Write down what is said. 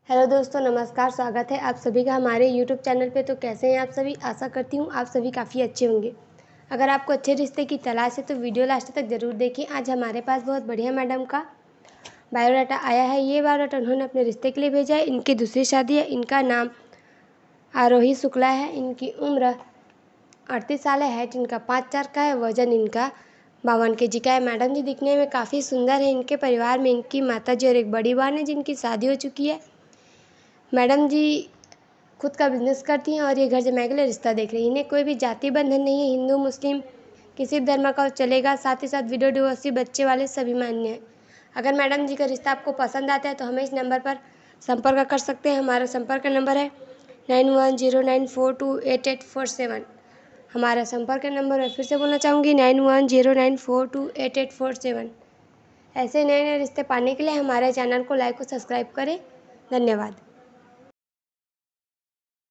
Hello दोस्तों, नमस्कार। स्वागत है आप सभी का हमारे यूट्यूब चैनल पे। तो कैसे हैं आप सभी? आशा करती हूँ आप सभी काफ़ी अच्छे होंगे। अगर आपको अच्छे रिश्ते की तलाश है तो वीडियो लास्ट तक ज़रूर देखिए। आज हमारे पास बहुत बढ़िया मैडम का बायोडाटा आया है। ये बायोडाटा उन्होंने अपने रिश्ते के लिए भेजा है। इनकी दूसरी शादी है। इनका नाम आरोही शुक्ला है। इनकी उम्र 38 साल है। हाइट इनका 5'4" का है। वजन इनका 52 kg का है। मैडम जी दिखने में काफ़ी सुंदर है। इनके परिवार में इनकी माता जी और एक बड़ी बहन है जिनकी शादी हो चुकी है। मैडम जी खुद का बिजनेस करती हैं और ये घर जमाने के लिए रिश्ता देख रही हैं। इन्हें कोई भी जाति बंधन नहीं है। हिंदू मुस्लिम किसी भी धर्म का चलेगा। साथ ही साथ विडो डिवोर्सी बच्चे वाले सभी मान्य हैं। अगर मैडम जी का रिश्ता आपको पसंद आता है तो हमें इस नंबर पर संपर्क कर सकते हैं। हमारा संपर्क नंबर है 9109428847। हमारा संपर्क नंबर मैं फिर से बोलना चाहूँगी 9109428847। ऐसे नए नए रिश्ते पाने के लिए हमारे चैनल को लाइक और सब्सक्राइब करें। धन्यवाद।